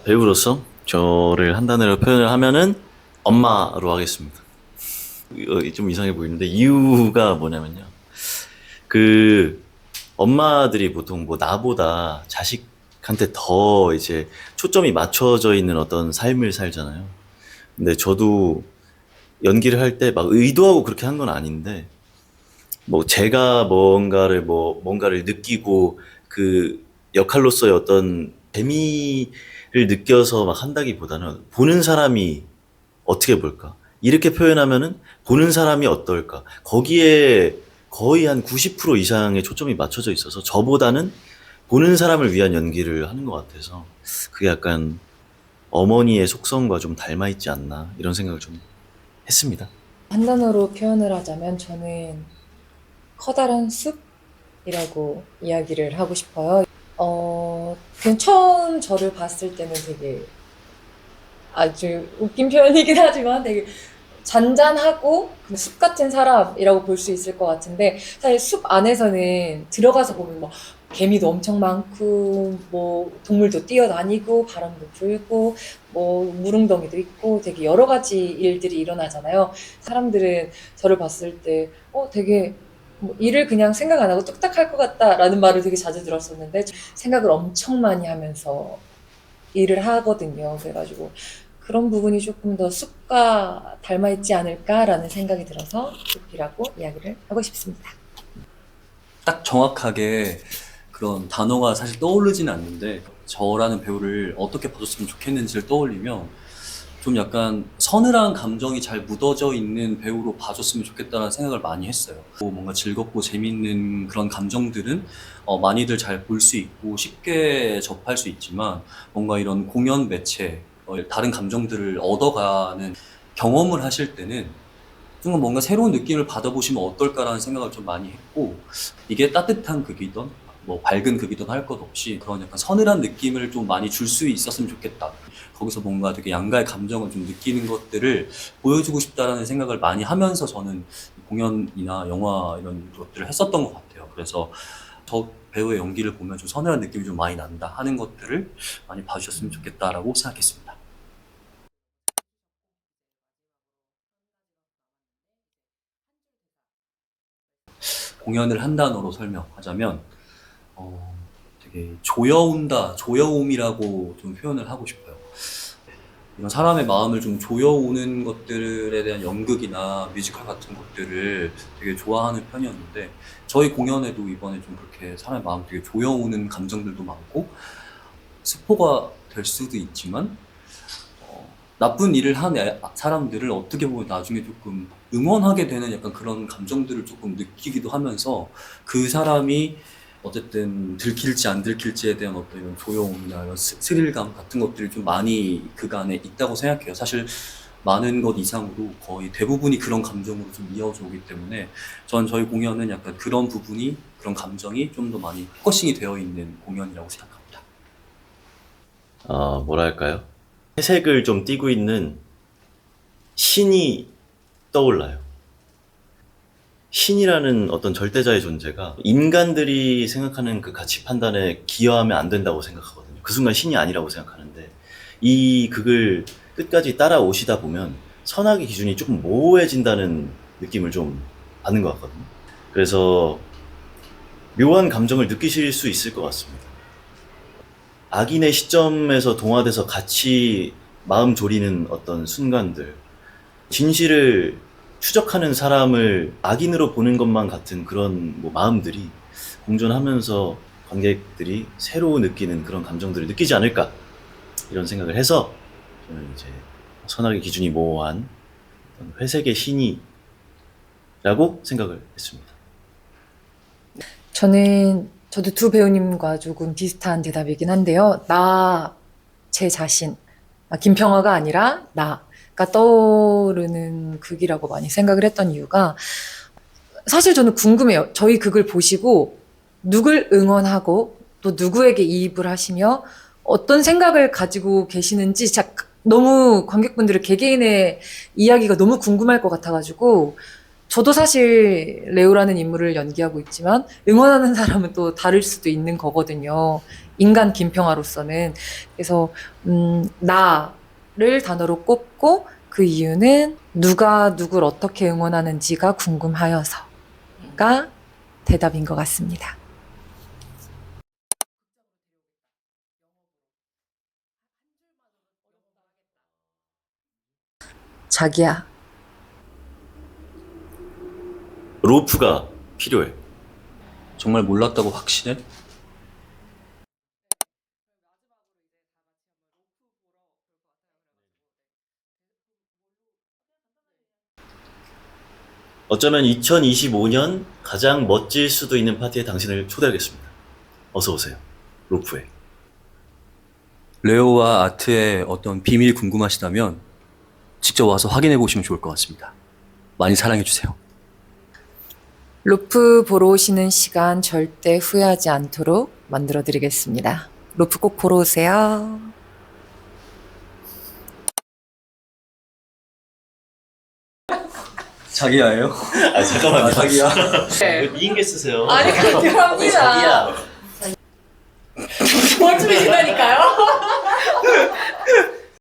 배우로서 저를 한 단어로 표현을 하면은 엄마로 하겠습니다. 좀 이상해 보이는데 이유가 뭐냐면요. 그 엄마들이 보통 뭐 나보다 자식한테 더 이제 초점이 맞춰져 있는 어떤 삶을 살잖아요. 근데 저도 연기를 할 때 막 의도하고 그렇게 한 건 아닌데 뭐 제가 뭔가를 느끼고 그 역할로서의 어떤 재미를 느껴서 막 한다기보다는 보는 사람이 어떻게 볼까? 이렇게 표현하면은 보는 사람이 어떨까? 거기에 거의 한 90% 이상의 초점이 맞춰져 있어서 저보다는 보는 사람을 위한 연기를 하는 것 같아서 그게 약간 어머니의 속성과 좀 닮아 있지 않나 이런 생각을 좀 했습니다. 한 단어로 표현을 하자면 저는 커다란 숲이라고 이야기를 하고 싶어요. 그냥 처음 저를 봤을 때는 되게 아주 웃긴 표현이긴 하지만 되게 잔잔하고 숲 같은 사람이라고 볼 수 있을 것 같은데 사실 숲 안에서는 들어가서 보면 뭐 개미도 엄청 많고 뭐 동물도 뛰어다니고 바람도 불고 뭐 물웅덩이도 있고 되게 여러 가지 일들이 일어나잖아요. 사람들은 저를 봤을 때 되게 뭐 일을 그냥 생각 안 하고 뚝딱 할 것 같다라는 말을 되게 자주 들었었는데 생각을 엄청 많이 하면서 일을 하거든요. 그래가지고 그런 부분이 조금 더 숲과 닮아 있지 않을까라는 생각이 들어서 숲이라고 이야기를 하고 싶습니다. 딱 정확하게 그런 단어가 사실 떠오르지는 않는데 저라는 배우를 어떻게 봐줬으면 좋겠는지를 떠올리면 좀 약간 서늘한 감정이 잘 묻어져 있는 배우로 봐줬으면 좋겠다는 생각을 많이 했어요. 뭔가 즐겁고 재밌는 그런 감정들은 많이들 잘 볼 수 있고 쉽게 접할 수 있지만 뭔가 이런 공연 매체, 다른 감정들을 얻어가는 경험을 하실 때는 좀 뭔가 새로운 느낌을 받아보시면 어떨까라는 생각을 좀 많이 했고, 이게 따뜻한 극이든 뭐 밝은 극이든 할 것 없이 그런 약간 서늘한 느낌을 좀 많이 줄 수 있었으면 좋겠다. 거기서 뭔가 되게 양가의 감정을 좀 느끼는 것들을 보여주고 싶다라는 생각을 많이 하면서 저는 공연이나 영화 이런 것들을 했었던 것 같아요. 그래서 저 배우의 연기를 보면 좀 서늘한 느낌이 좀 많이 난다 하는 것들을 많이 봐주셨으면 좋겠다라고 생각했습니다. 공연을 한 단어로 설명하자면 되게 조여온다, 조여옴이라고 좀 표현을 하고 싶어요. 이런 사람의 마음을 좀 조여오는 것들에 대한 연극이나 뮤지컬 같은 것들을 되게 좋아하는 편이었는데, 저희 공연에도 이번에 좀 그렇게 사람의 마음을 되게 조여오는 감정들도 많고, 스포가 될 수도 있지만, 나쁜 일을 한 사람들을 어떻게 보면 나중에 조금 응원하게 되는 약간 그런 감정들을 조금 느끼기도 하면서 그 사람이 어쨌든 들킬지 안 들킬지에 대한 어떤 이런 조여움이나 이런 스릴감 같은 것들이 좀 많이 그간에 있다고 생각해요. 사실 많은 것 이상으로 거의 대부분이 그런 감정으로 좀 이어져 오기 때문에 전 저희 공연은 약간 그런 부분이 그런 감정이 좀 더 많이 포커싱이 되어 있는 공연이라고 생각합니다. 뭐랄까요? 회색을 좀 띠고 있는 신이 떠올라요. 신이라는 어떤 절대자의 존재가 인간들이 생각하는 그 가치 판단에 기여하면 안 된다고 생각하거든요. 그 순간 신이 아니라고 생각하는데 이 극을 끝까지 따라오시다 보면 선악의 기준이 조금 모호해진다는 느낌을 좀 받는 것 같거든요. 그래서 묘한 감정을 느끼실 수 있을 것 같습니다. 악인의 시점에서 동화돼서 같이 마음 졸이는 어떤 순간들, 진실을 추적하는 사람을 악인으로 보는 것만 같은 그런 뭐 마음들이 공존하면서 관객들이 새로 느끼는 그런 감정들을 느끼지 않을까 이런 생각을 해서 저는 이제 선악의 기준이 모호한 회색의 신이라고 생각을 했습니다. 저도 두 배우님과 조금 비슷한 대답이긴 한데요. 제 자신, 김평화가 아니라 나가 떠오르는 극이라고 많이 생각을 했던 이유가 사실 저는 궁금해요. 저희 극을 보시고 누굴 응원하고 또 누구에게 이입을 하시며 어떤 생각을 가지고 계시는지 너무 관객분들의 개개인의 이야기가 너무 궁금할 것 같아가지고 저도 사실 레오라는 인물을 연기하고 있지만 응원하는 사람은 또 다를 수도 있는 거거든요. 인간 김평화로서는. 그래서 나를 단어로 꼽고 그 이유는 누가 누굴 어떻게 응원하는지가 궁금하여서가 대답인 것 같습니다. 자기야, 로프가 필요해. 정말 몰랐다고 확신해? 어쩌면 2025년 가장 멋질 수도 있는 파티에 당신을 초대하겠습니다. 어서 오세요. 로프에. 레오와 아트의 어떤 비밀 궁금하시다면 직접 와서 확인해 보시면 좋을 것 같습니다. 많이 사랑해 주세요. 로프 보러 오시는 시간 절대 후회하지 않도록 만들어 드리겠습니다. 로프 꼭 보러 오세요. 자기야예요? 아, 잠깐만요. 자기야. 왜 미인계 쓰세요? 아니, 감사합니다. 자기야. 뭘 좀 해준다니까요?